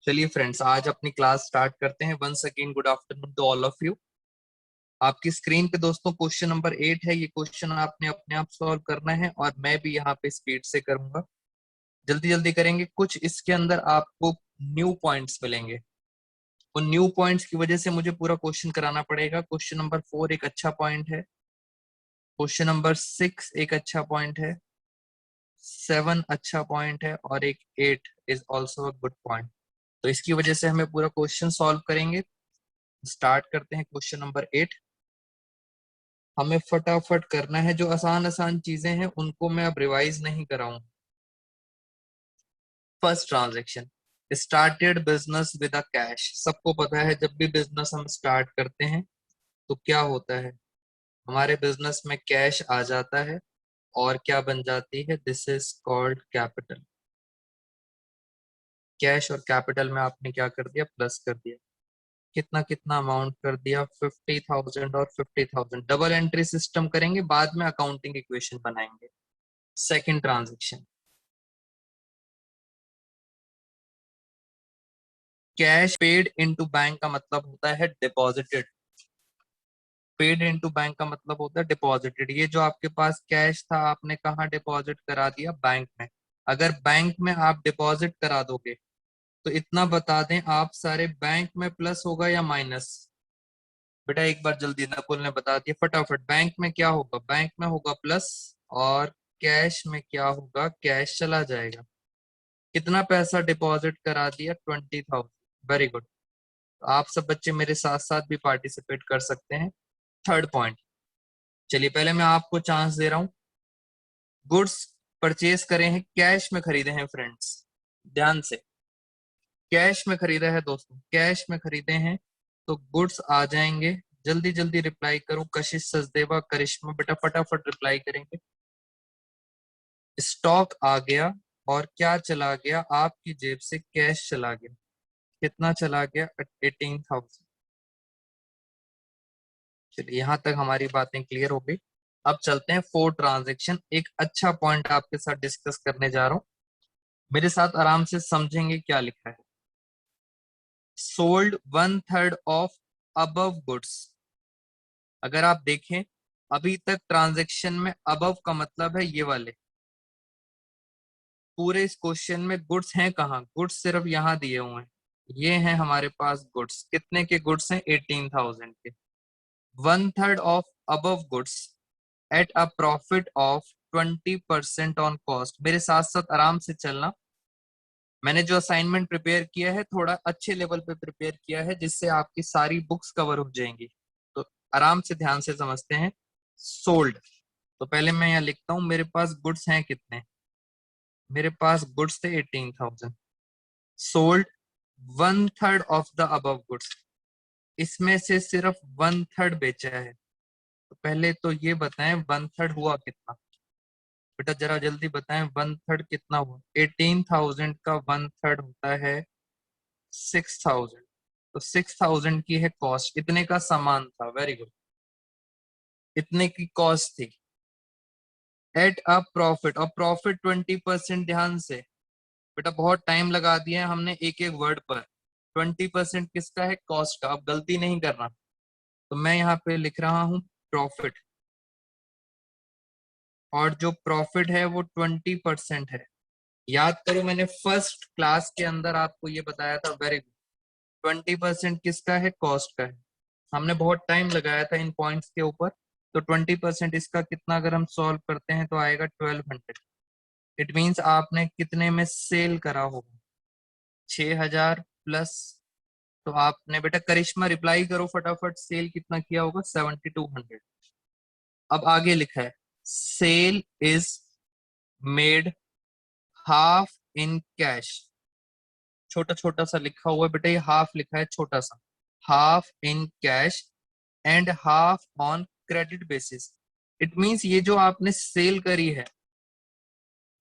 चलिए फ्रेंड्स, आज अपनी क्लास स्टार्ट करते हैं। Once again good afternoon to all of you. आपकी स्क्रीन पे दोस्तों क्वेश्चन नंबर 8 है। ये क्वेश्चन आपने अपने आप सॉल्व करना है और मैं भी यहाँ पे स्पीड से करूंगा। जल्दी जल्दी करेंगे। कुछ इसके अंदर आपको न्यू पॉइंट्स मिलेंगे। उन न्यू पॉइंट्स की वजह से मुझे पूरा क्वेश्चन कराना पड़ेगा। क्वेश्चन नंबर 4 एक अच्छा पॉइंट है। क्वेश्चन नंबर 6 एक अच्छा पॉइंट है। 7 अच्छा पॉइंट है और एक 8 is also a good point. तो इसकी वजह से हमें पूरा क्वेश्चन सॉल्व करेंगे। स्टार्ट करते हैं क्वेश्चन नंबर 8। हमें फटाफट करना है। जो आसान आसान चीजें हैं उनको मैं अब रिवाइज नहीं कराऊं। First transaction, started business with a cash. सबको पता है जब भी बिजनेस हम स्टार्ट करते हैं तो क्या होता है, हमारे बिजनेस में कैश आ जाता है और क्या बन जाती है, this is called capital. Cash और कैपिटल में आपने क्या कर दिया, प्लस कर दिया। कितना कितना अमाउंट कर दिया, 50,000 और 50,000। डबल एंट्री सिस्टम करेंगे, बाद में अकाउंटिंग इक्वेशन बनाएंगे। Second transaction, cash paid into bank का मतलब होता है डिपॉजिटेड। पेड इनटू बैंक का मतलब होता है डिपॉजिटेड। ये जो आपके पास कैश था आपने कहाँ डिपॉजिट करा दिया, बैंक में। अगर बैंक में आप डिपॉजिट करा दोगे तो इतना बता दें आप सारे, बैंक में प्लस होगा या माइनस। बेटा एक बार जल्दी, नकुल ने बता दिया फटाफट। बैंक में क्या होगा, बैंक में होगा प्लस। और कैश में क्या होगा, कैश चला जाएगा। कितना पैसा डिपॉजिट करा दिया, 20,000। Very good. आप सब बच्चे मेरे साथ साथ भी पार्टिसिपेट कर सकते हैं। थर्ड पॉइंट, चलिए पहले मैं आपको चांस दे रहा हूं। गुड्स परचेज करे हैं, कैश में खरीदे हैं फ्रेंड्स, ध्यान से। कैश में खरीदा है दोस्तों, कैश में खरीदे हैं तो गुड्स आ जाएंगे। जल्दी जल्दी रिप्लाई करो। कशिश, सचदेवा, करिश्मा, बेटा फटाफट रिप्लाई करेंगे। स्टॉक आ गया और क्या चला गया, आपकी जेब से कैश चला गया। कितना चला गया, 18,000। चलिए यहां तक हमारी बातें क्लियर हो गई। अब चलते हैं फोर्थ ट्रांजेक्शन। एक अच्छा पॉइंट आपके साथ डिस्कस करने जा रहा हूं, मेरे साथ आराम से समझेंगे क्या लिखा है। Sold 1/3 of above goods. अगर आप देखें अभी तक ट्रांजेक्शन में अबव का मतलब है ये वाले। पूरे इस क्वेश्चन में गुड्स हैं कहाँ, गुड्स सिर्फ यहाँ दिए हुए हैं। ये हैं हमारे पास गुड्स। कितने के गुड्स हैं, 18,000 के। 1/3 of above goods at a profit of 20% on cost. मेरे साथ साथ आराम से चलना। मैंने जो असाइनमेंट प्रिपेयर किया है थोड़ा अच्छे लेवल पे प्रिपेयर किया है, जिससे आपकी सारी बुक्स कवर हो जाएंगी। तो आराम से ध्यान से समझते हैं। सोल्ड, तो पहले मैं यहाँ लिखता हूँ मेरे पास गुड्स हैं कितने। मेरे पास गुड्स थे 18,000। Sold 1/3 of the above goods, इसमें से सिर्फ 1/3 बेचा है। तो पहले तो ये बताएं 1/3 हुआ कितना। बेटा जरा जल्दी बताएं 1/3 कितना हुआ। 18,000 का 1/3 होता है 6,000। तो 6,000 की है कॉस्ट, इतने का सामान था। वेरी गुड, इतने की कॉस्ट थी। एट अ प्रॉफिट, और प्रॉफिट 20%। ध्यान से बेटा, बहुत टाइम लगा दिया है हमने एक एक वर्ड पर। 20% किसका है, कॉस्ट का। अब गलती नहीं करना, तो मैं यहाँ पे लिख रहा हूं प्रॉफिट, और जो प्रॉफिट है वो 20% है। याद करो मैंने फर्स्ट क्लास के अंदर आपको ये बताया था। Very good. 20% किसका है, कॉस्ट का है। हमने बहुत टाइम लगाया था इन पॉइंट्स के ऊपर। तो 20% इसका कितना, अगर हम सॉल्व करते हैं तो आएगा 1200। इट मीन्स आपने कितने में सेल करा होगा, 6,000 प्लस। तो आपने, बेटा करिश्मा रिप्लाई करो फटाफट, सेल कितना किया होगा, 7,200। अब आगे लिखा है sale is made half in cash. छोटा छोटा सा लिखा हुआ है बेटा, ये हाफ लिखा है छोटा सा। Half in cash and half on credit basis. It means ये जो आपने सेल करी है,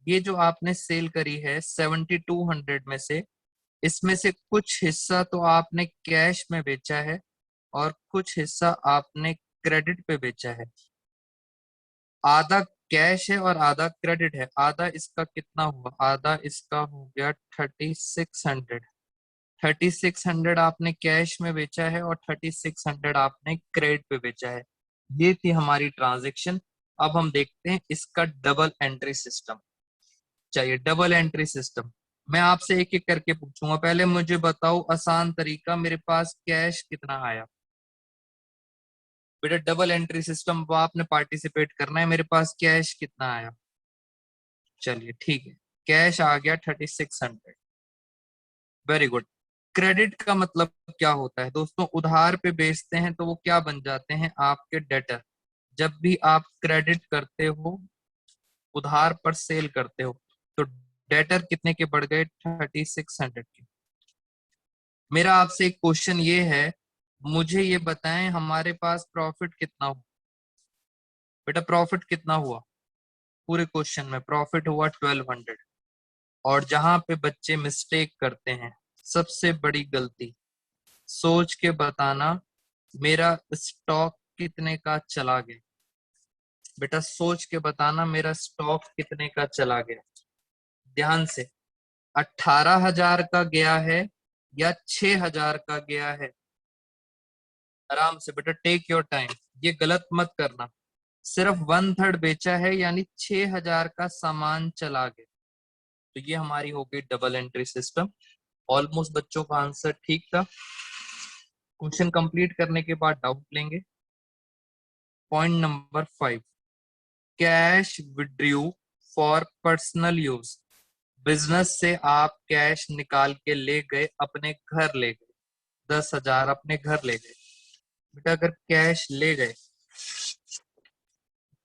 ये जो आपने सेल करी है 7,200 में से, इसमें से कुछ हिस्सा तो आपने कैश में बेचा है और कुछ हिस्सा आपने क्रेडिट पे बेचा है। आधा कैश है और आधा क्रेडिट है। आधा इसका कितना हुआ, आधा इसका हो गया 3,600। 3600 आपने कैश में बेचा है और 3600 आपने क्रेडिट पे बेचा है। ये थी हमारी ट्रांजैक्शन। अब हम देखते हैं इसका डबल एंट्री सिस्टम। चाहिए डबल एंट्री सिस्टम। मैं आपसे एक एक करके पूछूंगा। पहले मुझे बताओ आसान तरीका, मेरे पास कैश कितना आया। बेटा डबल एंट्री सिस्टम वो आपने पार्टिसिपेट करना है। मेरे पास कैश कितना आया? चलिए ठीक है, कैश आ गया 3600। Very good. क्रेडिट का मतलब क्या होता है दोस्तों? उधार पे बेचते हैं तो वो क्या बन जाते हैं? आपके डेटर। जब भी आप क्रेडिट करते हो, उधार पर सेल करते हो, तो डेटर कितने के बढ़ गए? 3600 के। मेरा आपसे एक क्वेश्चन ये है, मुझे ये बताएं हमारे पास प्रॉफिट कितना हुआ। बेटा प्रॉफिट कितना हुआ? पूरे क्वेश्चन में प्रॉफिट हुआ 1200। और जहां पे बच्चे मिस्टेक करते हैं, सबसे बड़ी गलती, सोच के बताना मेरा स्टॉक कितने का चला गया। बेटा सोच के बताना मेरा स्टॉक कितने का चला गया। ध्यान से, 18,000 का गया है या 6,000 का गया है? आराम से बेटा, टेक योर टाइम, ये गलत मत करना। सिर्फ 1/3 बेचा है यानी 6,000 का सामान चला गया। तो ये हमारी हो गई डबल एंट्री सिस्टम। ऑलमोस्ट बच्चों का आंसर ठीक था। क्वेश्चन कंप्लीट करने के बाद डाउट लेंगे। Point number 5, cash withdrew for personal use. Business से आप कैश निकाल के ले गए, अपने घर ले गए, 10,000 अपने घर ले गए। बेटा अगर कैश ले गए,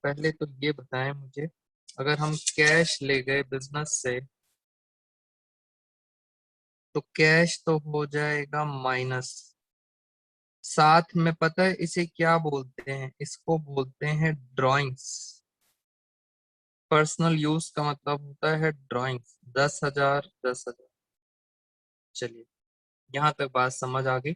पहले तो ये बताएं मुझे, अगर हम कैश ले गए बिजनेस से तो कैश तो हो जाएगा माइनस। साथ में पता है इसे क्या बोलते हैं? इसको बोलते हैं ड्राइंग्स। पर्सनल यूज का मतलब होता है ड्राइंग्स। 10,000 10,000। चलिए यहां तक बात समझ आ गई।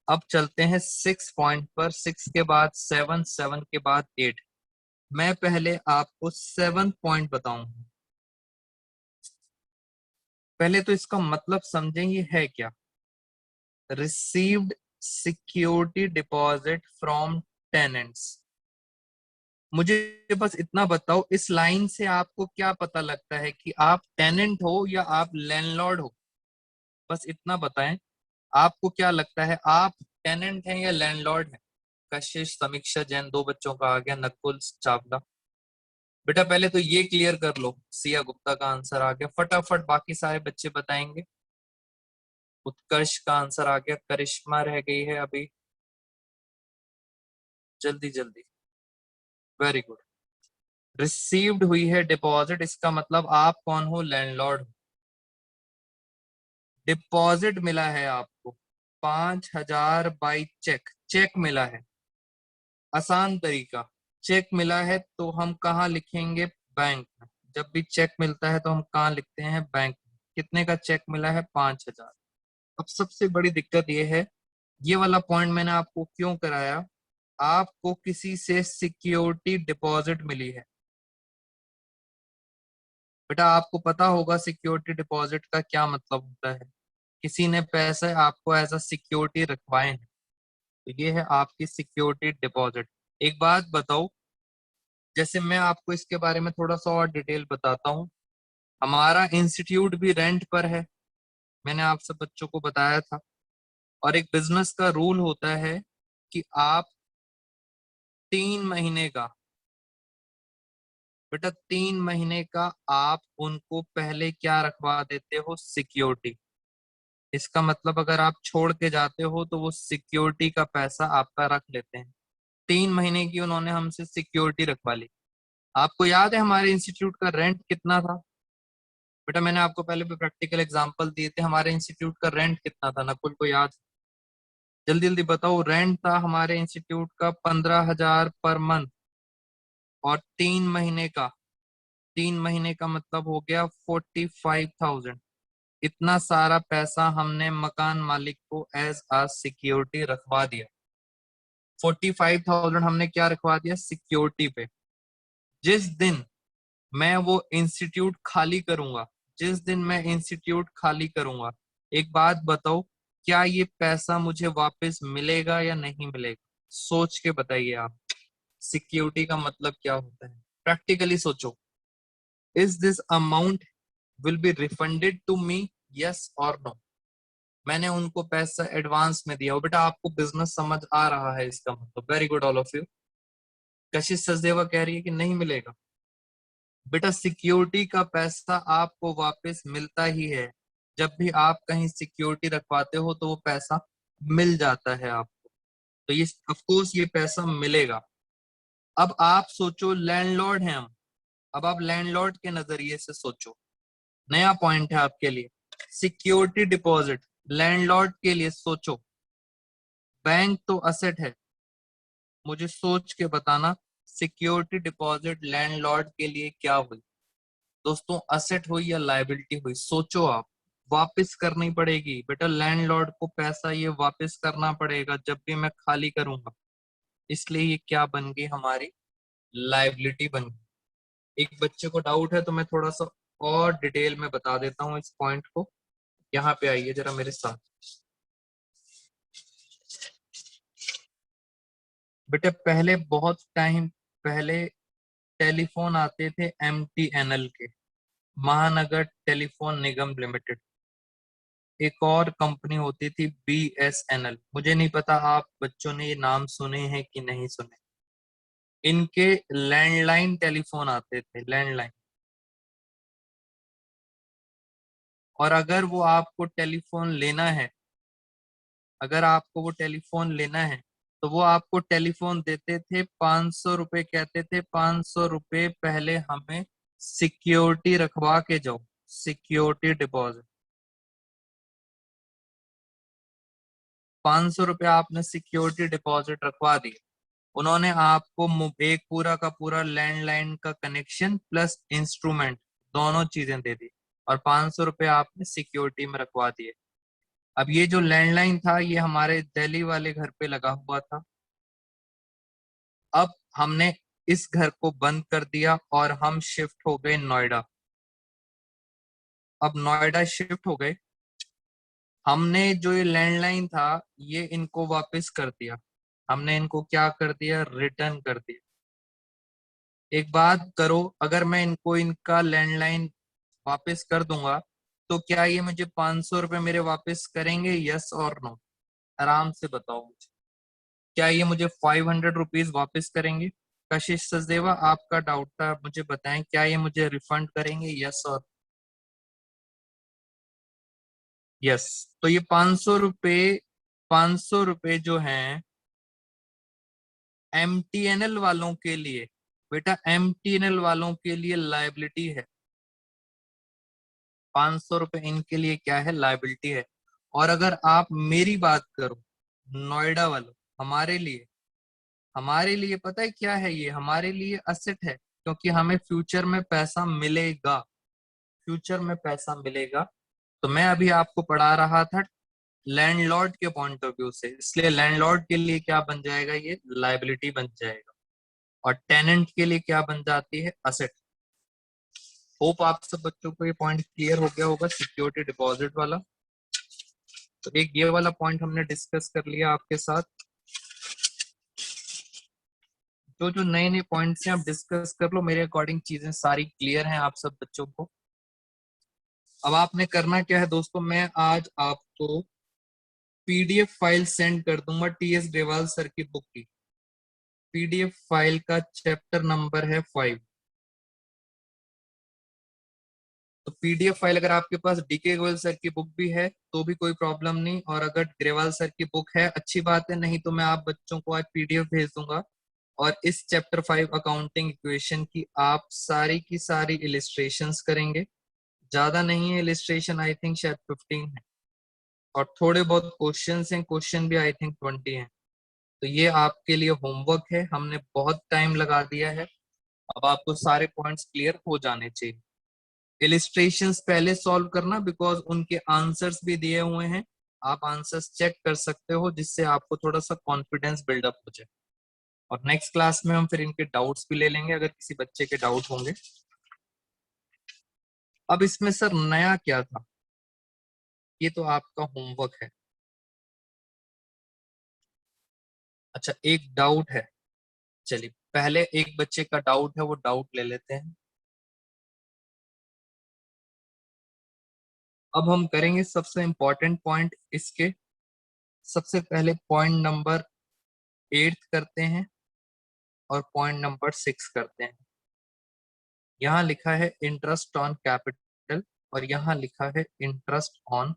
अब चलते हैं 6 पॉइंट पर। 6 के बाद 7, 7 के बाद 8। मैं पहले आपको 7 पॉइंट बताऊंगा। पहले तो इसका मतलब समझेंगे है क्या। Received security deposit from tenants. मुझे बस इतना बताओ, इस लाइन से आपको क्या पता लगता है कि आप टेनेंट हो या आप लैंडलॉर्ड हो? बस इतना बताएं, आपको क्या लगता है, आप टेनेंट हैं या लैंडलॉर्ड हैं? कशिश, समीक्षा जैन, 2 बच्चों का आ गया। नकुल चावला। बेटा पहले तो ये क्लियर कर लो। सिया गुप्ता का आंसर आ गया। फटाफट बाकी सारे बच्चे बताएंगे। उत्कर्ष का आंसर आ गया। करिश्मा रह गई है अभी, जल्दी जल्दी। Very good. रिसीव्ड हुई है डिपॉजिट, इसका मतलब आप कौन हो? लैंडलॉर्ड हो। डिपॉजिट मिला है आपको 5,000 बाई चेक। चेक मिला है। आसान तरीका, चेक मिला है तो हम कहाँ लिखेंगे? बैंक में। जब भी चेक मिलता है तो हम कहाँ लिखते हैं? बैंक में। कितने का चेक मिला है? 5,000। अब सबसे बड़ी दिक्कत ये है, ये वाला पॉइंट मैंने आपको क्यों कराया, आपको किसी से सिक्योरिटी डिपॉजिट मिली है। बेटा आपको पता होगा सिक्योरिटी डिपॉजिट का क्या मतलब होता है। किसी ने पैसे आपको एज अ सिक्योरिटी रखवाए हैं, तो ये है आपकी सिक्योरिटी डिपॉजिट। एक बात बताओ, जैसे मैं आपको इसके बारे में थोड़ा सा और डिटेल बताता हूँ। हमारा इंस्टीट्यूट भी रेंट पर है, मैंने आप सब बच्चों को बताया था। और एक बिजनेस का रूल होता है कि आप 3 महीने का, बेटा 3 महीने का आप उनको पहले क्या रखवा देते हो? सिक्योरिटी। इसका मतलब अगर आप छोड़ के जाते हो तो वो सिक्योरिटी का पैसा आपका रख लेते हैं। 3 महीने की उन्होंने हमसे सिक्योरिटी रखवा ली। आपको याद है हमारे इंस्टीट्यूट का रेंट कितना था? बेटा मैंने आपको पहले भी प्रैक्टिकल एग्जांपल दिए थे। हमारे इंस्टीट्यूट का रेंट कितना था? नकुल को याद? जल्दी जल्दी बताओ। रेंट था हमारे इंस्टीट्यूट का 15,000 पर मंथ। और 3 महीने का, 3 महीने का मतलब हो गया 45,000। इतना सारा पैसा हमने मकान मालिक को एज आ सिक्योरिटी रखवा दिया। 45,000 हमने क्या रखवा दिया? सिक्योरिटी पे। जिस दिन मैं वो इंस्टीट्यूट खाली करूंगा, जिस दिन मैं इंस्टीट्यूट खाली करूंगा, एक बात बताओ, क्या ये पैसा मुझे वापस मिलेगा या नहीं मिलेगा? सोच के बताइए आप, सिक्योरिटी का मतलब क्या होता है, प्रैक्टिकली सोचो। Is this amount will be refunded to me, yes और नो? मैंने उनको पैसा एडवांस में दिया, बेटा आपको बिजनेस समझ आ रहा है इसका मतलब, very good all of you. कशिश सचदेवा कह रही है कि नहीं मिलेगा। बेटा सिक्योरिटी का पैसा आपको वापस मिलता ही है, जब भी आप कहीं सिक्योरिटी रखवाते हो तो वो पैसा मिल जाता है आपको, तो ये ऑफ कोर्स ये पैसा मिलेगा। अब आप सोचो, लैंडलॉर्ड हैं हम, अब आप लैंडलॉर्ड के नजरिए से सोचो, नया पॉइंट है आपके लिए। सिक्योरिटी डिपॉजिट लैंडलॉर्ड के लिए सोचो, बैंक तो असेट है, मुझे सोच के बताना सिक्योरिटी डिपॉजिट लैंडलॉर्ड के लिए क्या हुई? दोस्तों असेट हुई या लायबिलिटी हुई? सोचो आप। वापस करनी पड़ेगी बेटा, लैंडलॉर्ड को पैसा ये वापस करना पड़ेगा जब भी मैं खाली करूंगा, इसलिए ये क्या बन गई हमारी, लायबिलिटी बन गई। एक बच्चे को डाउट है तो मैं थोड़ा सा और डिटेल में बता देता हूँ इस पॉइंट को। यहाँ पे आइए जरा मेरे साथ। बेटे पहले बहुत टाइम पहले टेलीफोन आते थे MTNL के, महानगर टेलीफोन निगम लिमिटेड। एक और कंपनी होती थी BSNL, मुझे नहीं पता आप बच्चों ने ये नाम सुने हैं कि नहीं सुने। इनके लैंडलाइन टेलीफोन आते थे, लैंडलाइन। और अगर वो आपको टेलीफोन लेना है, अगर आपको वो टेलीफोन लेना है तो वो आपको टेलीफोन देते थे 500 रुपए, कहते थे 500 रुपए पहले हमें सिक्योरिटी रखवा के जाओ, सिक्योरिटी डिपॉजिट। 500 रुपए आपने सिक्योरिटी डिपॉजिट रखवा दी, उन्होंने आपको एक पूरा का पूरा लैंडलाइन का कनेक्शन प्लस इंस्ट्रूमेंट दोनों चीजें दे दी, और 500 रुपए आपने सिक्योरिटी में रखवा दिए। अब ये जो लैंडलाइन था ये हमारे दिल्ली वाले घर पे लगा हुआ था, अब हमने इस घर को बंद कर दिया और हम शिफ्ट हो गए नोएडा। अब नोएडा शिफ्ट हो गए, हमने जो ये लैंडलाइन था ये इनको वापस कर दिया, हमने इनको क्या कर दिया, रिटर्न कर दिया। एक बात करो, अगर मैं इनको इनका लैंडलाइन वापस कर दूंगा तो क्या ये मुझे 500 रुपए मेरे वापस करेंगे, यस और नो? आराम से बताओ मुझे, क्या ये मुझे 500 रुपीज वापस करेंगे? कशिश सचदेवा आपका डाउट था, मुझे बताएं क्या ये मुझे रिफंड करेंगे, यस और? यस। तो ये 500 रुपए, 500 रुपए जो हैं MTNL वालों के लिए, बेटा MTNL वालों के लिए लायबिलिटी है, 500 रुपए इनके लिए क्या है, लायबिलिटी है। और अगर आप मेरी बात करो, नोएडा वालों, हमारे लिए पता है क्या है, ये हमारे लिए असेट है, क्योंकि हमें फ्यूचर में पैसा मिलेगा, फ्यूचर में पैसा मिलेगा। तो मैं अभी आपको पढ़ा रहा था लैंडलॉर्ड के पॉइंट ऑफ व्यू से, इसलिए लैंडलॉर्ड के लिए क्या बन जाएगा, ये लायबिलिटी बन जाएगा, और टेनेंट के लिए क्या बन जाती है, असेट। होप आप सब बच्चों को ये पॉइंट क्लियर हो गया होगा, सिक्योरिटी डिपॉजिट वाला। तो एक ये वाला पॉइंट हमने डिस्कस कर लिया आपके साथ। जो जो नए नए पॉइंट्स हैं आप डिस्कस कर लो, मेरे अकॉर्डिंग चीजें सारी क्लियर हैं आप सब बच्चों को। अब आपने करना क्या है दोस्तों, मैं आज आपको PDF फाइल सेंड कर दूंगा TS ग्रेवाल सर की बुक की। PDF फाइल का चैप्टर नंबर है 5। तो PDF फाइल अगर आपके पास DK गोयल सर की बुक भी है तो भी कोई प्रॉब्लम नहीं, और अगर ग्रेवाल सर की बुक है अच्छी बात है, नहीं तो मैं आप बच्चों को आज PDF भेज दूंगा। और इस चैप्टर 5 अकाउंटिंग इक्वेशन की आप सारी की सारी इलिस्ट्रेशंस करेंगे, ज्यादा नहीं है इलिस्ट्रेशन, आई थिंक शायद 15 है, और थोड़े बहुत क्वेश्चंस हैं, क्वेश्चन भी आई थिंक 20 हैं। तो ये आपके लिए होमवर्क है, हमने बहुत टाइम लगा दिया है, अब आपको सारे पॉइंट्स क्लियर हो जाने चाहिए। इलिस्ट्रेशंस पहले सॉल्व करना, बिकॉज उनके आंसर्स भी दिए हुए हैं, आप आंसर्स चेक कर सकते हो, जिससे आपको थोड़ा सा कॉन्फिडेंस बिल्डअप हो जाए। और नेक्स्ट क्लास में हम फिर इनके डाउट्स भी ले लेंगे अगर किसी बच्चे के डाउट होंगे। अब इसमें सर नया क्या था, ये तो आपका होमवर्क है। अच्छा, एक डाउट है, चलिए पहले एक बच्चे का डाउट है, वो डाउट ले लेते हैं। अब हम करेंगे सबसे इंपॉर्टेंट पॉइंट इसके। सबसे पहले पॉइंट नंबर 8 करते हैं और पॉइंट नंबर 6 करते हैं। यहाँ लिखा है इंटरेस्ट ऑन कैपिटल और यहाँ लिखा है इंटरेस्ट ऑन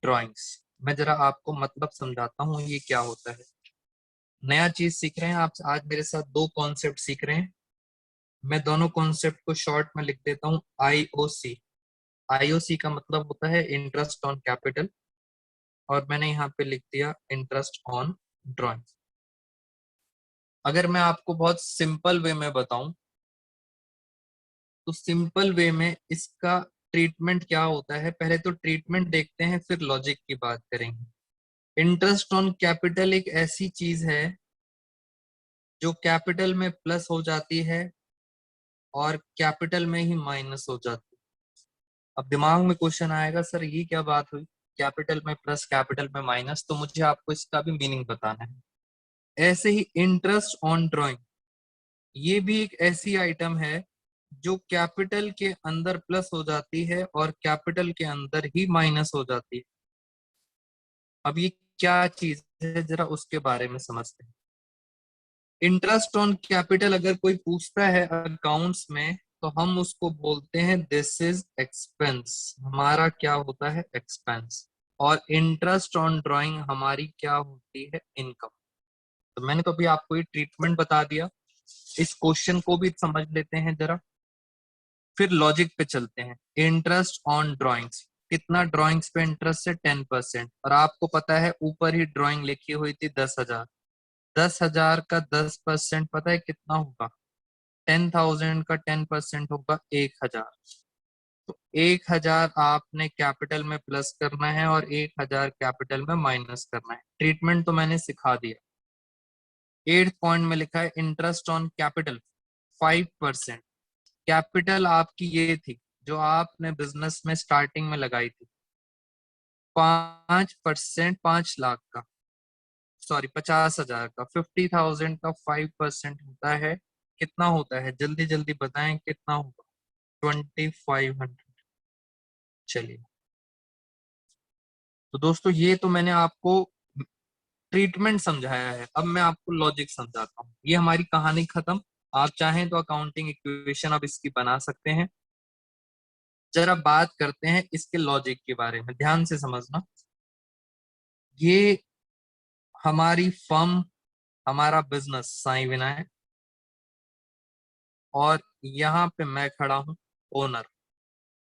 ड्राइंग्स। मैं जरा आपको मतलब समझाता हूँ ये क्या होता है। नया चीज सीख रहे हैं आप आज मेरे साथ, दो कॉन्सेप्ट सीख रहे हैं। मैं दोनों कॉन्सेप्ट को शॉर्ट में लिख देता हूँ आईओसी। आईओसी का मतलब होता है इंटरेस्ट ऑन कैपिटल और मैंने यहाँ पे लिख दिया इंटरेस्ट ऑन ड्राइंग। अगर मैं आपको बहुत सिंपल वे में बताऊं तो सिंपल वे में इसका ट्रीटमेंट क्या होता है, पहले तो ट्रीटमेंट देखते हैं फिर लॉजिक की बात करेंगे। इंटरेस्ट ऑन कैपिटल एक ऐसी चीज है जो कैपिटल में प्लस हो जाती है और कैपिटल में ही माइनस हो जाती है। अब दिमाग में क्वेश्चन आएगा, सर ये क्या बात हुई, कैपिटल में प्लस कैपिटल में माइनस, तो मुझे आपको इसका भी मीनिंग बताना है। ऐसे ही इंटरेस्ट ऑन ड्राइंग, ये भी एक ऐसी आइटम है जो कैपिटल के अंदर प्लस हो जाती है और कैपिटल के अंदर ही माइनस हो जाती है। अब ये क्या चीज है जरा उसके बारे में समझते हैं। इंटरेस्ट ऑन कैपिटल अगर कोई पूछता है अकाउंट्स में तो हम उसको बोलते हैं दिस इज एक्सपेंस, हमारा क्या होता है एक्सपेंस। और इंटरेस्ट ऑन ड्राइंग हमारी क्या होती है इनकम। तो मैंने तो अभी आपको ये ट्रीटमेंट बता दिया, इस क्वेश्चन को भी समझ लेते हैं जरा, फिर लॉजिक पे चलते हैं। इंटरेस्ट ऑन ड्राइंग्स, कितना ड्राइंग्स पे इंटरेस्ट है 10%, और आपको पता है ऊपर ही ड्राइंग लिखी हुई थी 10,000। 10,000 का 10% पता है कितना होगा, 10,000 का 10% होगा 1,000। तो 1,000 आपने कैपिटल में प्लस करना है और 1,000 कैपिटल में माइनस करना है। ट्रीटमेंट तो मैंने सिखा दिया। 8th पॉइंट में लिखा है इंटरेस्ट ऑन कैपिटल 5%। कैपिटल आपकी ये थी जो आपने बिजनेस में स्टार्टिंग में लगाई थी, 5%, 5 लाख का, सॉरी 50,000 का, 50,000 का 5% होता है, कितना होता है जल्दी जल्दी बताएं कितना होगा, 2,500। चलिए, तो दोस्तों ये तो मैंने आपको ट्रीटमेंट समझाया है, अब मैं आपको लॉजिक समझाता हूँ। ये हमारी कहानी खत्म। आप चाहें तो अकाउंटिंग इक्वेशन अब इसकी बना सकते हैं। जरा बात करते हैं इसके लॉजिक के बारे में, ध्यान से समझना। ये हमारी फर्म, हमारा बिजनेस साई विनायक, और यहाँ पे मैं खड़ा हूँ ओनर।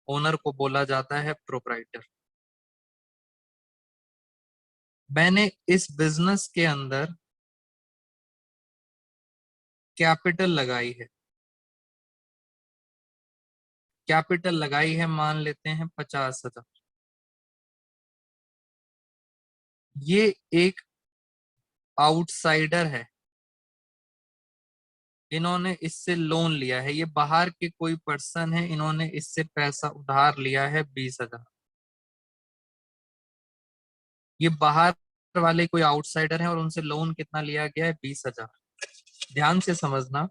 ओनर को बोला जाता है प्रोप्राइटर। मैंने इस बिजनेस के अंदर कैपिटल लगाई है, कैपिटल लगाई है मान लेते हैं 50,000। ये एक आउटसाइडर है, इन्होंने इससे लोन लिया है, ये बाहर के कोई पर्सन है, इन्होंने इससे पैसा उधार लिया है 20,000। ये बाहर वाले कोई आउटसाइडर है और उनसे लोन कितना लिया गया है, 20,000। ध्यान से समझना,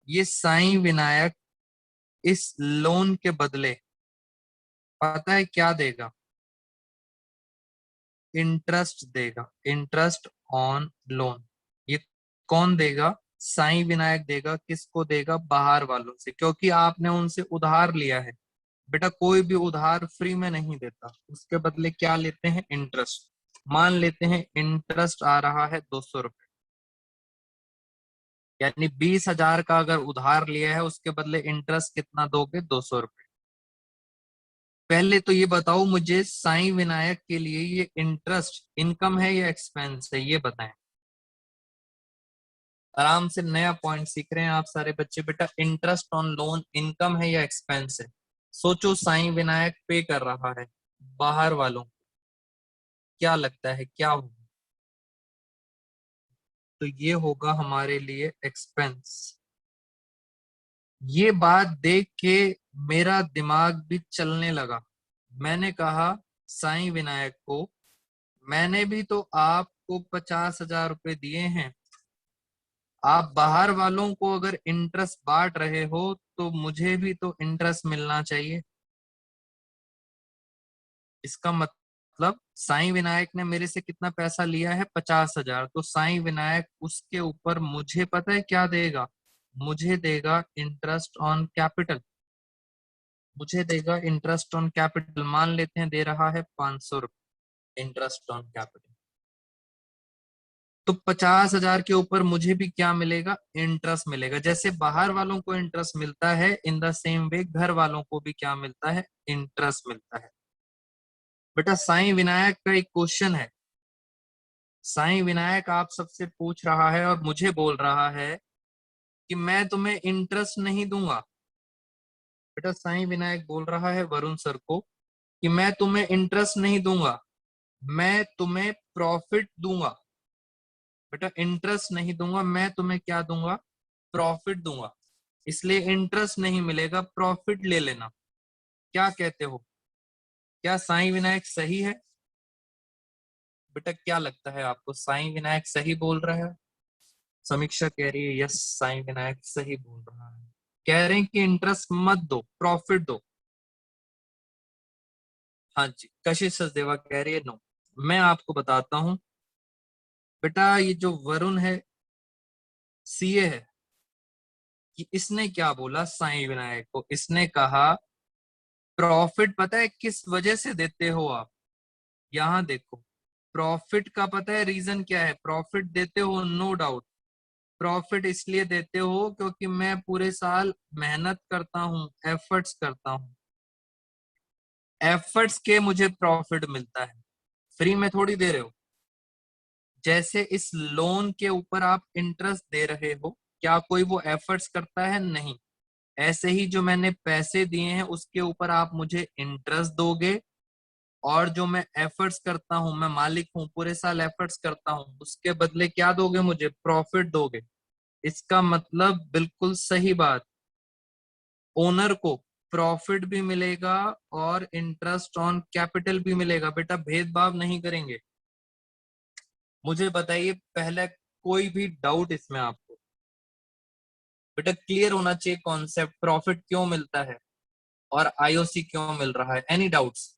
ये साईं विनायक इस लोन के बदले पता है क्या देगा, इंटरेस्ट देगा, इंटरेस्ट ऑन लोन। ये कौन देगा, साईं विनायक देगा। किसको देगा, बाहर वालों से, क्योंकि आपने उनसे उधार लिया है। बेटा कोई भी उधार फ्री में नहीं देता, उसके बदले क्या लेते हैं, इंटरेस्ट। मान लेते हैं इंटरेस्ट आ रहा है 200 रुपए, यानी 20,000 का अगर उधार लिया है उसके बदले इंटरेस्ट कितना दोगे, 200 रुपए। पहले तो ये बताओ मुझे, साईं विनायक के लिए ये इंटरेस्ट इनकम है या एक्सपेंस है, ये बताएं। आराम से नया पॉइंट सीख रहे हैं आप सारे बच्चे। बेटा इंटरेस्ट ऑन लोन इनकम है या एक्सपेंस है, सोचो। साईं विनायक पे कर रहा है बाहर वालों को, क्या लगता है क्या होगा, तो ये होगा हमारे लिए एक्सपेंस। ये बात देख के मेरा दिमाग भी चलने लगा, मैंने कहा साईं विनायक को, मैंने भी तो आपको 50,000 रुपए दिए हैं, आप बाहर वालों को अगर इंटरेस्ट बांट रहे हो तो मुझे भी तो इंटरेस्ट मिलना चाहिए। इसका मतलब साईं विनायक ने मेरे से कितना पैसा लिया है, 50,000, तो साईं विनायक उसके ऊपर मुझे पता है क्या देगा, मुझे देगा इंटरेस्ट ऑन कैपिटल, मुझे देगा इंटरेस्ट ऑन कैपिटल। मान लेते हैं दे रहा है 500 रुपये इंटरेस्ट ऑन कैपिटल, तो 50,000 के ऊपर मुझे भी क्या मिलेगा, इंटरेस्ट मिलेगा। जैसे बाहर वालों को इंटरेस्ट मिलता है, इन द सेम वे घर वालों को भी क्या मिलता है, इंटरेस्ट मिलता है। बेटा साईं विनायक का एक क्वेश्चन है, साईं विनायक आप सबसे पूछ रहा है और मुझे बोल रहा है कि मैं तुम्हें इंटरेस्ट नहीं दूंगा। बेटा साईं विनायक बोल रहा है वरुण सर को कि मैं तुम्हें इंटरेस्ट नहीं दूंगा, मैं तुम्हें प्रॉफिट दूंगा। बेटा इंटरेस्ट नहीं दूंगा, मैं तुम्हें क्या दूंगा, प्रॉफिट दूंगा। इसलिए इंटरेस्ट नहीं मिलेगा, प्रॉफिट ले लेना। क्या कहते हो, क्या साईं विनायक सही है? बेटा क्या लगता है आपको, साईं विनायक सही बोल रहा है? समीक्षा कह रही है यस साईं विनायक सही बोल रहा है, कह रहे हैं कि इंटरेस्ट मत दो, प्रॉफिट दो। हाँ जी, कशिश सचदेवा कह रही है नो। मैं आपको बताता हूं बेटा, ये जो वरुण है सीए है, कि इसने क्या बोला साईं विनायक को, इसने कहा प्रॉफिट पता है किस वजह से देते हो आप, यहां देखो, प्रॉफिट का पता है रीजन क्या है, प्रॉफिट देते हो नो डाउट, प्रॉफिट इसलिए देते हो क्योंकि मैं पूरे साल मेहनत करता हूं, एफर्ट्स करता हूं, एफर्ट्स के मुझे प्रॉफिट मिलता है, फ्री में थोड़ी दे रहे हो। जैसे इस लोन के ऊपर आप इंटरेस्ट दे रहे हो, क्या कोई वो एफर्ट्स करता है, नहीं। ऐसे ही जो मैंने पैसे दिए हैं उसके ऊपर आप मुझे इंटरेस्ट दोगे, और जो मैं एफर्ट्स करता हूं, मैं मालिक हूं, पूरे साल एफर्ट्स करता हूं, उसके बदले क्या दोगे मुझे, प्रॉफिट दोगे। इसका मतलब बिल्कुल सही बात, ओनर को प्रॉफिट भी मिलेगा और इंटरेस्ट ऑन कैपिटल भी मिलेगा। बेटा भेदभाव नहीं करेंगे। मुझे बताइए पहले कोई भी डाउट इसमें आपको, बेटा क्लियर होना चाहिए कॉन्सेप्ट, प्रॉफिट क्यों मिलता है और आईओसी क्यों मिल रहा है, एनी डाउट्स?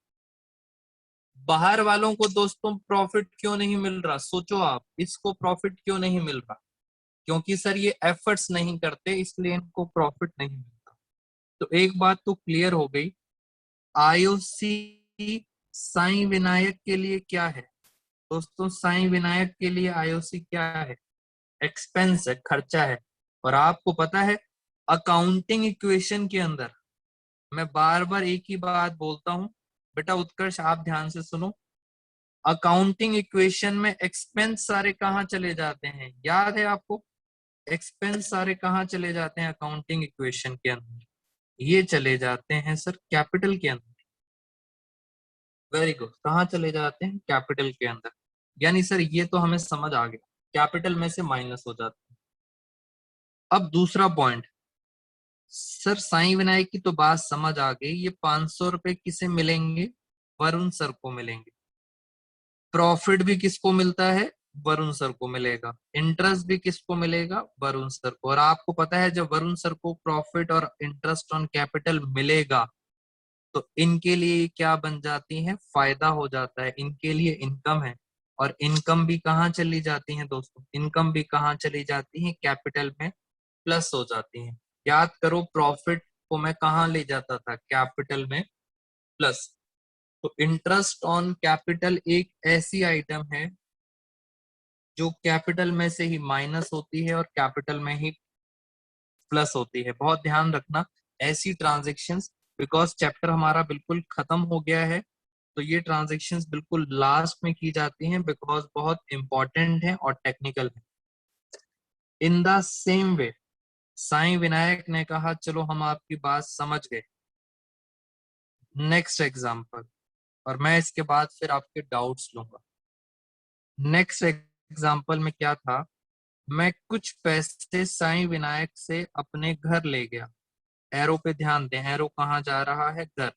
बाहर वालों को दोस्तों प्रॉफिट क्यों नहीं मिल रहा, सोचो आप, इसको प्रॉफिट क्यों नहीं मिल रहा, क्योंकि सर ये एफर्ट्स नहीं करते इसलिए इनको प्रॉफिट नहीं मिलता। तो एक बात तो क्लियर हो गई, आईओसी साईं विनायक के लिए क्या है दोस्तों, साईं विनायक के लिए आईओसी क्या है, एक्सपेंस है, खर्चा है। और आपको पता है अकाउंटिंग इक्वेशन के अंदर, मैं बार बार एक ही बात बोलता हूं, बेटा उत्कर्ष आप ध्यान से सुनो, अकाउंटिंग इक्वेशन में एक्सपेंस सारे कहाँ चले जाते हैं, याद है आपको, एक्सपेंस सारे कहाँ चले जाते हैं अकाउंटिंग इक्वेशन के अंदर, ये चले जाते हैं सर कैपिटल के अंदर। वेरी गुड, कहाँ चले जाते हैं, कैपिटल के अंदर। यानी सर ये तो हमें समझ आ गया, कैपिटल में से माइनस हो जाता है। अब दूसरा पॉइंट, सर साईं विनायक की तो बात समझ आ गई, ये 500 रुपए किसे मिलेंगे, वरुण सर को मिलेंगे, प्रॉफिट भी किसको मिलता है, वरुण सर को मिलेगा, इंटरेस्ट भी किसको मिलेगा, वरुण सर को। और आपको पता है जब वरुण सर को प्रॉफिट और इंटरेस्ट ऑन कैपिटल मिलेगा तो इनके लिए क्या बन जाती है, फायदा हो जाता है, इनके लिए इनकम है। और इनकम भी कहाँ चली जाती है दोस्तों, इनकम भी कहाँ चली जाती है, कैपिटल में प्लस हो जाती है। याद करो प्रॉफिट को मैं कहाँ ले जाता था, कैपिटल में प्लस। तो इंटरेस्ट ऑन कैपिटल एक ऐसी आइटम है जो कैपिटल में से ही माइनस होती है और कैपिटल में ही प्लस होती है। बहुत ध्यान रखना ऐसी ट्रांजेक्शन्स, बिकॉज चैप्टर हमारा बिल्कुल खत्म हो गया है, तो ये ट्रांजेक्शन्स बिल्कुल लास्ट में की जाती हैं बिकॉज बहुत इंपॉर्टेंट है और टेक्निकल है। In the same way Sai Vinayak ने कहा चलो हम आपकी बात समझ गए, नेक्स्ट एग्जाम्पल, और मैं इसके बाद फिर आपके डाउट्स लूंगा। नेक्स्ट एग्जाम्पल में क्या था, मैं कुछ पैसे साईं विनायक से अपने घर ले गया, एरो पे ध्यान दें, एरो कहाँ जा रहा है, घर।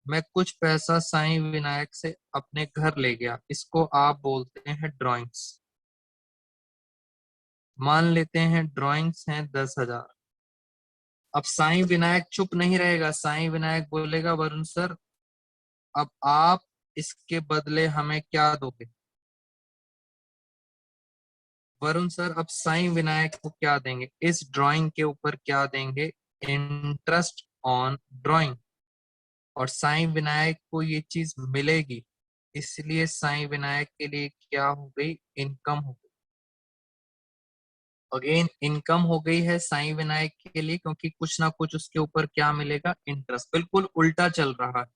मैं कुछ पैसा साईं विनायक से अपने घर ले गया, इसको आप बोलते हैं ड्राइंग्स। मान लेते हैं ड्राइंग्स हैं 10,000। अब साईं विनायक चुप नहीं रहेगा, साईं विनायक बोलेगा वरुण सर अब आप इसके बदले हमें क्या दोगे। वरुण सर अब साईं विनायक को क्या देंगे, इस ड्राइंग के ऊपर क्या देंगे, इंटरेस्ट ऑन ड्राइंग। और साईं विनायक को ये चीज मिलेगी, इसलिए साईं विनायक के लिए क्या हो गई, इनकम हो गई। अगेन इनकम हो गई है साईं विनायक के लिए, क्योंकि कुछ ना कुछ उसके ऊपर क्या मिलेगा, इंटरेस्ट। बिल्कुल उल्टा चल रहा है।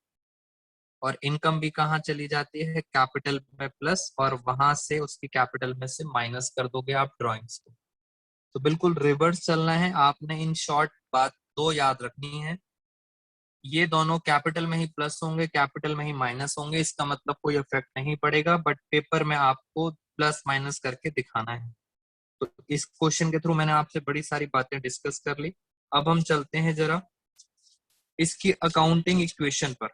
और इनकम भी कहाँ चली जाती है, कैपिटल में प्लस, और वहां से उसकी कैपिटल में से माइनस कर दोगे आप ड्राइंग्स को। तो बिल्कुल रिवर्स चलना है आपने। इन शॉर्ट बात दो याद रखनी है, ये दोनों कैपिटल में ही प्लस होंगे, कैपिटल में ही माइनस होंगे, इसका मतलब कोई इफेक्ट नहीं पड़ेगा, बट पेपर में आपको प्लस माइनस करके दिखाना है। तो इस क्वेश्चन के थ्रू मैंने आपसे बड़ी सारी बातें डिस्कस कर ली। अब हम चलते हैं जरा इसकी अकाउंटिंग इक्वेशन पर,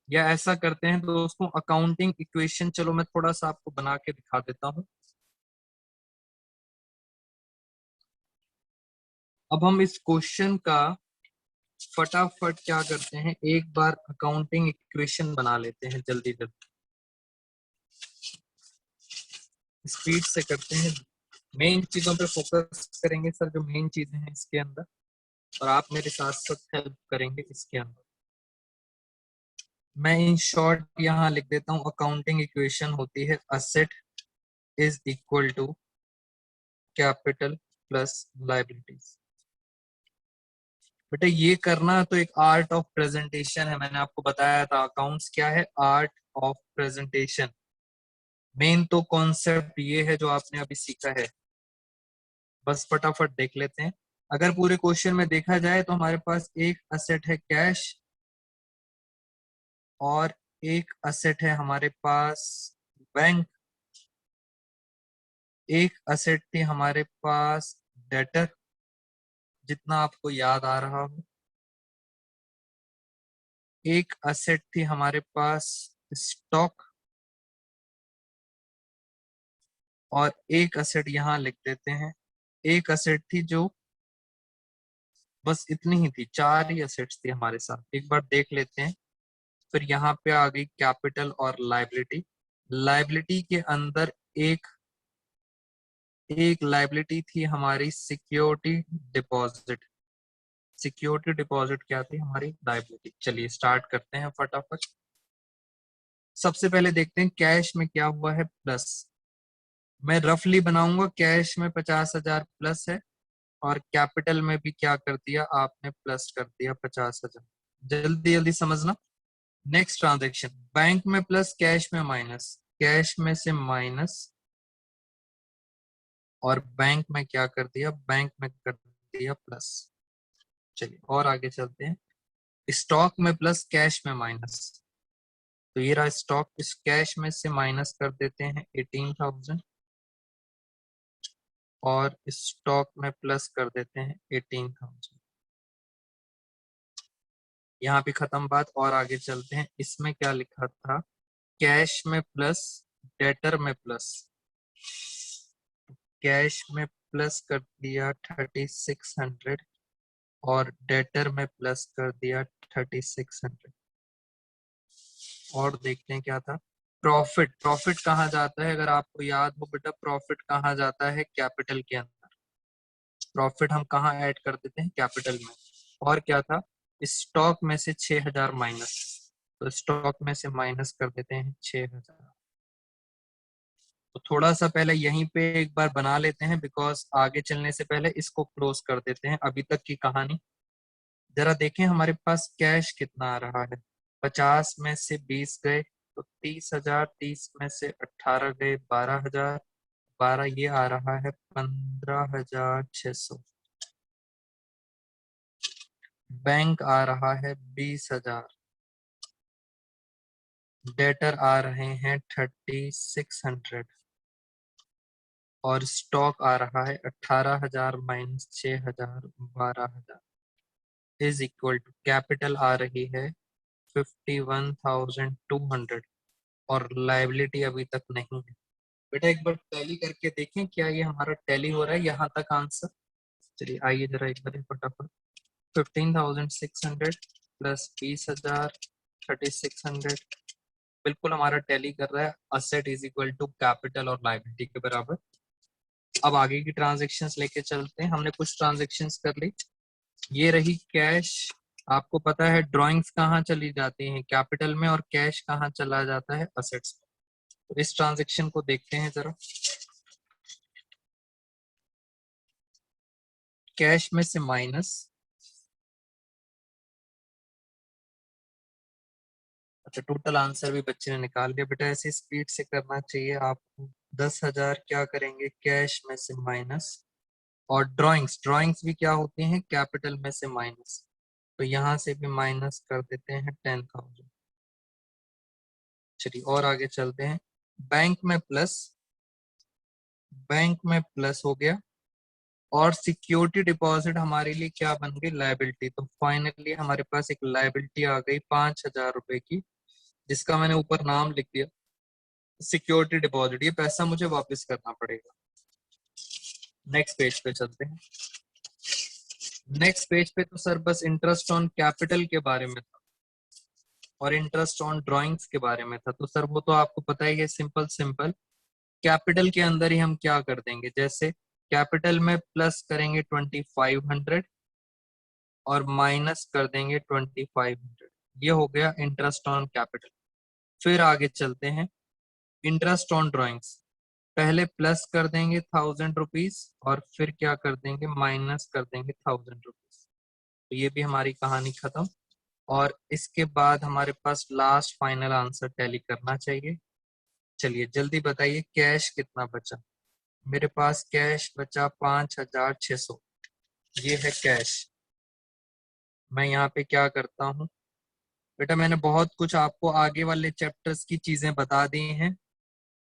या ऐसा करते हैं दोस्तों अकाउंटिंग इक्वेशन, चलो मैं थोड़ा सा आपको बना के दिखा देता हूं। अब हम इस क्वेश्चन का फटाफट क्या करते हैं, एक बार अकाउंटिंग इक्वेशन बना लेते हैं जल्दी जल्दी, स्पीड से करते हैं। मेन चीजों पे फोकस करेंगे सर, जो मेन चीजें हैं इसके अंदर, और आप मेरे साथ साथ हेल्प करेंगे इसके अंदर। मैं इन शॉर्ट यहाँ लिख देता हूँ, अकाउंटिंग इक्वेशन होती है asset is equal to capital plus liabilities. बेटा ये करना तो एक आर्ट ऑफ प्रेजेंटेशन है, मैंने आपको बताया था अकाउंट्स क्या है, आर्ट ऑफ प्रेजेंटेशन। मेन तो कॉन्सेप्ट ये है जो आपने अभी सीखा है, बस फटाफट देख लेते हैं। अगर पूरे क्वेश्चन में देखा जाए तो हमारे पास एक असेट है कैश, और एक असेट है हमारे पास बैंक, एक असेट थी हमारे पास डेटर, जितना आपको याद आ रहा हो, एक असेट थी हमारे पास स्टॉक, और एक असेट यहां लिख देते हैं, एक असेट थी जो, बस इतनी ही थी, चार ही असेट्स थी हमारे साथ, एक बार देख लेते हैं। फिर यहाँ पे आ गई कैपिटल और लायबिलिटी। लायबिलिटी के अंदर एक एक लायबिलिटी थी हमारी सिक्योरिटी डिपॉजिट। सिक्योरिटी डिपॉजिट क्या थी, हमारी लायबिलिटी। चलिए स्टार्ट करते हैं फटाफट। सबसे पहले देखते हैं कैश में क्या हुआ है, प्लस। मैं रफली बनाऊंगा, कैश में 50,000 प्लस है, और कैपिटल में भी क्या कर दिया आपने, प्लस कर दिया 50,000। जल्दी जल्दी समझना। नेक्स्ट ट्रांजेक्शन, बैंक में प्लस कैश में माइनस, कैश में से माइनस, और बैंक में क्या कर दिया, बैंक में कर दिया प्लस। चलिए और आगे चलते हैं। स्टॉक में प्लस कैश में माइनस, तो ये रहा स्टॉक, इस कैश में से माइनस कर देते हैं 18,000, और स्टॉक में प्लस कर देते हैं 18,000। यहाँ पे खत्म बात, और आगे चलते हैं। इसमें क्या लिखा था, कैश में प्लस, डेटर में प्लस। कैश में प्लस कर दिया 3600, और डेटर में प्लस कर दिया 3600। और देखते हैं क्या था, प्रॉफिट। प्रॉफिट कहाँ जाता है, अगर आपको याद हो बेटा, प्रॉफिट कहाँ जाता है, कैपिटल के अंदर। प्रॉफिट हम कहाँ ऐड कर देते हैं, कैपिटल में। और क्या था, स्टॉक में से 6,000 माइनस, तो स्टॉक में से माइनस कर देते हैं 6,000। तो थोड़ा सा पहले यहीं पे एक बार बना लेते हैं, बिकॉज आगे चलने से पहले इसको क्लोज कर देते हैं, अभी तक की कहानी। जरा देखें हमारे पास कैश कितना आ रहा है, 50 में से 20 गए तो 30,000, 30 में से 18 गए 12,000, 12 ये आ रहा है 15,600। बैंक आ रहा है 20,000, डेटर आ रहे हैं 3600, और स्टॉक आ रहा है 18,000 minus 6,000, 12,000, is equal to capital आ रही है 51,200 और लायबिलिटी अभी तक नहीं है। बेटा एक बार टैली करके देखें क्या ये हमारा टैली हो रहा है यहाँ तक आंसर। चलिए आइए जरा एक बार फटाफट। 15,600 प्लस 20,000 3600 बिल्कुल हमारा टैली कर रहा है। Asset is equal to capital और लायबिलिटी के बराबर। अब आगे की ट्रांजेक्शन्स लेके चलते हैं। हमने कुछ ट्रांजेक्शन्स कर ली। ये रही कैश। आपको पता है ड्राइंग्स कहाँ चली जाती हैं, कैपिटल में, और कैश कहाँ चला जाता है, असेट्स में। तो इस ट्रांजेक्शन को देखते हैं जरा। कैश में से माइनस, अच्छा टोटल आंसर भी बच्चे ने निकाल लिया। बेटा ऐसी स्पीड से करना चाहिए आपको। 10,000 क्या करेंगे, कैश में से माइनस, और ड्राइंग्स ड्राइंग्स भी क्या होती हैं, कैपिटल में से माइनस। तो यहाँ से भी माइनस कर देते हैं 10,000। चलिए और आगे चलते हैं। बैंक में प्लस, बैंक में प्लस हो गया, और सिक्योरिटी डिपॉजिट हमारे लिए क्या बन गई, लायबिलिटी। तो फाइनली हमारे पास एक लायबिलिटी आ गई 5,000 रुपए की, जिसका मैंने ऊपर नाम लिख दिया सिक्योरिटी डिपॉजिट। ये पैसा मुझे वापस करना पड़ेगा। नेक्स्ट पेज पे चलते हैं। नेक्स्ट पेज पे तो सर बस इंटरेस्ट ऑन कैपिटल के बारे में था और इंटरेस्ट ऑन ड्राइंग्स के बारे में था। तो सर वो तो आपको पता ही है, सिंपल सिंपल। कैपिटल के अंदर ही हम क्या कर देंगे, जैसे कैपिटल में प्लस करेंगे 2500 और माइनस कर देंगे 2500। ये हो गया इंटरेस्ट ऑन कैपिटल। फिर आगे चलते हैं। इंटरेस्ट ऑन ड्राइंग्स, पहले प्लस कर देंगे 1000 रुपीज और फिर क्या कर देंगे, माइनस कर देंगे 1000 रुपीज। तो ये भी हमारी कहानी खत्म। और इसके बाद हमारे पास लास्ट फाइनल आंसर टैली करना चाहिए। चलिए जल्दी बताइए कैश कितना बचा। मेरे पास कैश बचा 5,600। ये है कैश। मैं यहाँ पे क्या करता हूँ, बेटा मैंने बहुत कुछ आपको आगे वाले चैप्टर्स की चीजें बता दी हैं।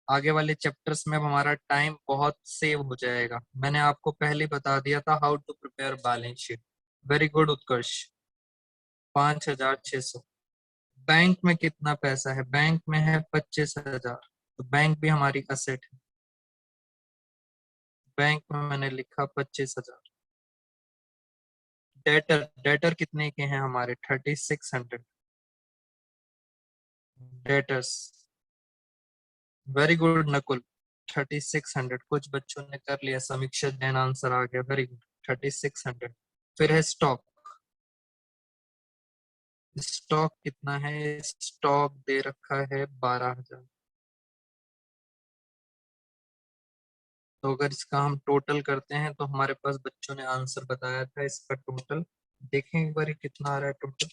आगे वाले चैप्टर्स में अब हमारा टाइम बहुत सेव हो जाएगा। मैंने आपको पहले बता दिया था how to prepare balance sheet. Very good Utkarsh. 5,600। Bank में कितना पैसा है, बैंक में है 25,000। तो बैंक भी हमारी असेट है। बैंक में मैंने लिखा 25,000। डेटर, डेटर कितने के हैं हमारे, 3600 डेटर्स। Very good Nakul, 3600। कुछ बच्चों ने कर लिया, समीक्षा जैन आंसर आ गया, वेरी गुड 3600। फिर है स्टॉक। स्टॉक कितना है, स्टॉक दे रखा है 12,000। तो अगर इसका हम टोटल करते हैं तो हमारे पास बच्चों ने आंसर बताया था, इसका टोटल देखें एक बार कितना आ रहा है टोटल।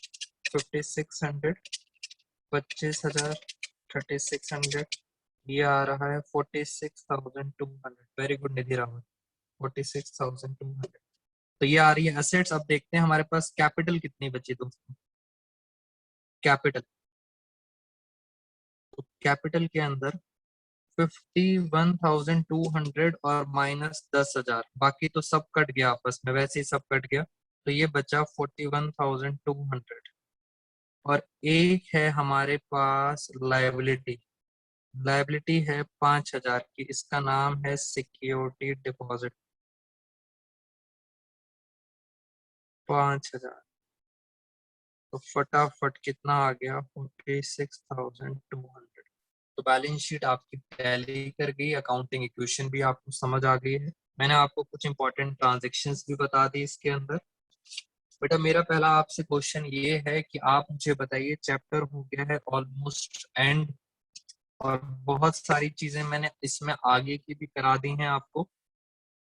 5600, 25,000, 3600, ये आ रहा है 46,200। वेरी गुड निधि रावत, 46,200। तो ये आ रही है असेट्स। अब देखते हैं हमारे पास कैपिटल कितनी बची दोस्तों। कैपिटल, तो कैपिटल के अंदर 51,200 और माइनस 10,000, बाकी तो सब कट गया आपस में, वैसे ही सब कट गया। तो ये बचा 41,200। और एक है हमारे पास लायबिलिटी। लायबिलिटी है 5,000 की, इसका नाम है सिक्योरिटी डिपॉजिट। 5,000। तो फटाफट कितना आ गया, 46,200। तो बैलेंस शीट आपकी टैली कर गई, अकाउंटिंग इक्वेशन भी आपको समझ आ गई है। मैंने आपको कुछ इंपॉर्टेंट ट्रांजेक्शन्स भी बता दी इसके अंदर। बेटा मेरा पहला आपसे क्वेश्चन ये है कि आप मुझे बताइए, चैप्टर हो गया है ऑलमोस्ट एंड, और बहुत सारी चीजें मैंने इसमें आगे की भी करा दी हैं आपको।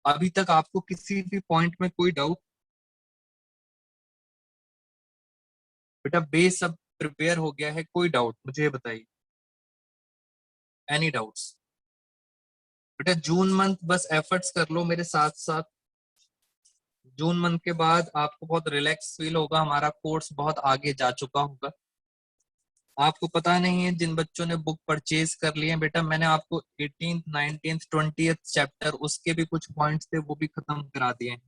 अभी तक आपको किसी भी पॉइंट में कोई डाउट? बेटा बेस सब प्रिपेयर हो गया है, कोई डाउट मुझे ये बताइए, एनी डाउट्स? बेटा जून मंथ बस एफर्ट्स कर लो मेरे साथ साथ। जून मंथ के बाद आपको बहुत रिलैक्स फील होगा, हमारा कोर्स बहुत आगे जा चुका होगा। आपको पता नहीं है जिन बच्चों ने बुक परचेज कर लिए बेटा, मैंने आपको 18th 19th 20th चैप्टर उसके भी कुछ पॉइंट्स थे वो भी खत्म करा दिए हैं।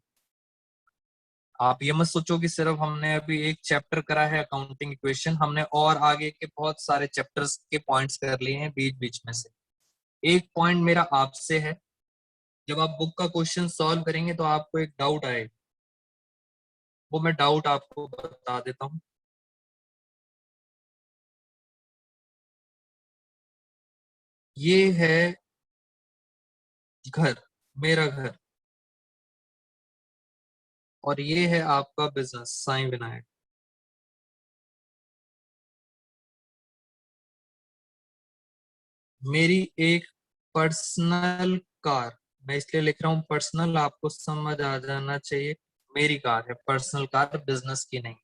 आप ये मत सोचो कि सिर्फ हमने अभी एक चैप्टर करा है अकाउंटिंग इक्वेशन, हमने और आगे के बहुत सारे चैप्टर्स के पॉइंट्स कर लिए हैं बीच बीच में से। एक पॉइंट मेरा आपसे है, जब आप बुक का क्वेश्चन सॉल्व करेंगे तो आपको एक डाउट आएगा, वो मैं डाउट आपको बता देता हूँ। ये है घर, मेरा घर, और ये है आपका बिजनेस साईं विनायक। मेरी एक पर्सनल कार, मैं इसलिए लिख रहा हूँ पर्सनल, आपको समझ आ जाना चाहिए, मेरी कार है, पर्सनल कार, बिजनेस की नहीं।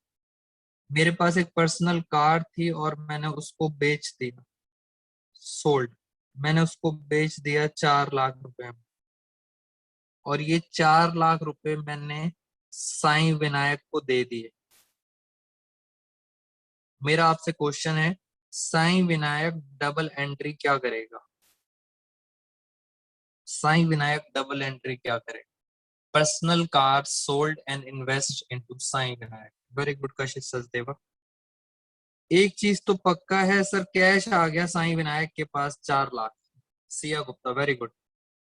मेरे पास एक पर्सनल कार थी और मैंने उसको बेच दिया, सोल्ड, मैंने उसको बेच दिया 4 लाख रुपए में। और ये 4 लाख रुपए मैंने साईं विनायक को दे दिए। मेरा आपसे क्वेश्चन है, साईं विनायक डबल एंट्री क्या करेगा? साईं विनायक डबल एंट्री क्या करेगा? Personal car sold and invest into Sai Vinayak. Very good Kashish Sachdeva. एक चीज तो पक्का है सर, कैश आ गया साईं विनायक के पास 4 लाख। Siya Gupta, very good.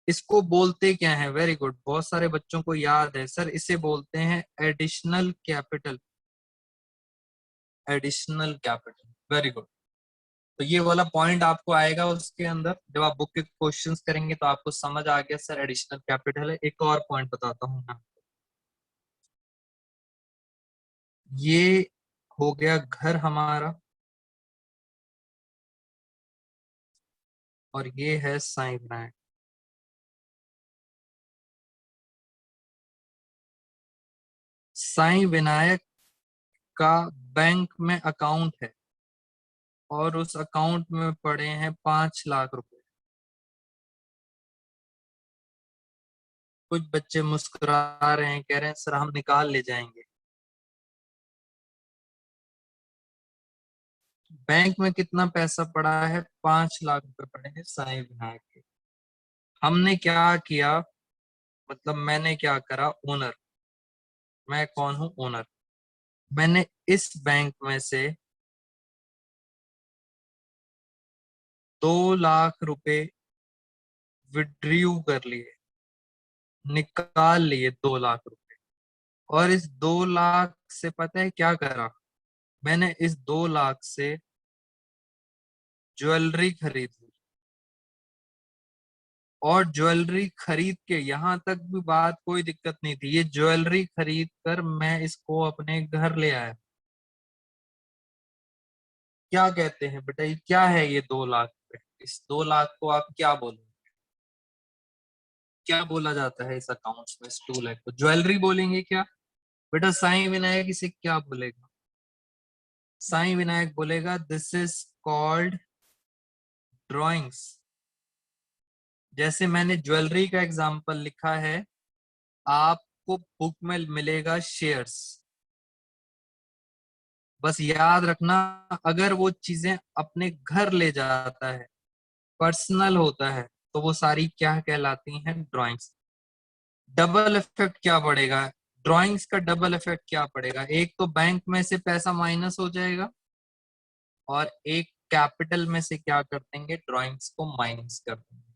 इसको बोलते क्या है? वेरी गुड, बहुत सारे बच्चों को याद है सर, इसे बोलते हैं additional capital. Additional capital, very good. तो ये वाला पॉइंट आपको आएगा उसके अंदर, जब आप बुक के क्वेश्चंस करेंगे तो आपको समझ आ गया सर एडिशनल कैपिटल है। एक और पॉइंट बताता हूँ मैं, ये हो गया घर हमारा, और ये है साईं विनायक। साईं विनायक का बैंक में अकाउंट है और उस अकाउंट में पड़े हैं 5 लाख रुपए। कुछ बच्चे मुस्कुरा रहे हैं, कह रहे हैं सर हम निकाल ले जाएंगे। बैंक में कितना पैसा पड़ा है? 5 लाख रुपए पड़े हैं साईं विनायक के। हमने क्या किया, मतलब मैंने क्या करा, ओनर, मैं कौन हूं? ओनर। मैंने इस बैंक में से 2 लाख रुपए विड्रॉ कर लिए, निकाल लिए 2 लाख रुपए। और इस 2 लाख से पता है क्या करा? मैंने इस 2 लाख से ज्वेलरी खरीद ली। और ज्वेलरी खरीद के, यहां तक भी बात कोई दिक्कत नहीं थी, ये ज्वेलरी खरीद कर मैं इसको अपने घर ले आया। क्या कहते हैं बेटा, ये क्या है? ये 2 लाख रुपए, इस 2 लाख को आप क्या बोलोगे? क्या बोला जाता है इस अकाउंट्स में? इस 2 लाख को ज्वेलरी बोलेंगे क्या? बेटा साईं विनायक इसे क्या बोलेगा? साईं विनायक बोलेगा दिस इज कॉल्ड ड्रॉइंग्स। जैसे मैंने ज्वेलरी का एग्जाम्पल लिखा है, आपको बुक में मिलेगा शेयर्स। बस याद रखना, अगर वो चीजें अपने घर ले जाता है, पर्सनल होता है, तो वो सारी क्या कहलाती हैं? ड्राइंग्स। डबल इफेक्ट क्या पड़ेगा? ड्राइंग्स का डबल इफेक्ट क्या पड़ेगा? एक तो बैंक में से पैसा माइनस हो जाएगा, और एक कैपिटल में से क्या कर देंगे? ड्राइंग्स को माइनस कर देंगे।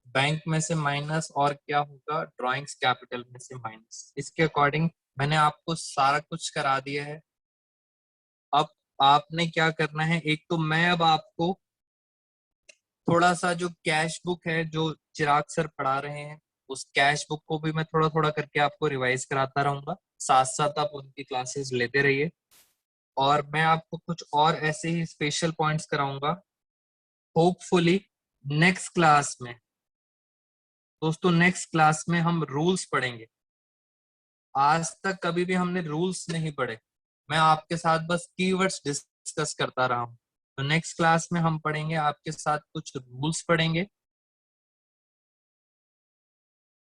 बैंक में से माइनस, और क्या होगा? ड्राइंग्स कैपिटल में से माइनस। इसके अकॉर्डिंग मैंने आपको सारा कुछ करा दिया है। अब आपने क्या करना है, एक तो मैं अब आपको थोड़ा सा जो कैश बुक है जो चिराग सर पढ़ा रहे हैं, उस कैश बुक को भी मैं थोड़ा थोड़ा करके आपको रिवाइज कराता रहूंगा, साथ साथ आप उनकी क्लासेस लेते रहिए। और मैं आपको कुछ और ऐसे ही स्पेशल पॉइंट्स कराऊंगा, होपफुली नेक्स्ट क्लास में। दोस्तों नेक्स्ट क्लास में हम रूल्स पढ़ेंगे। आज तक कभी भी हमने रूल्स नहीं पढ़े, मैं आपके साथ बस कीवर्ड्स डिस्कस करता रहा हूँ। तो नेक्स्ट क्लास में हम पढ़ेंगे, आपके साथ कुछ रूल्स पढ़ेंगे,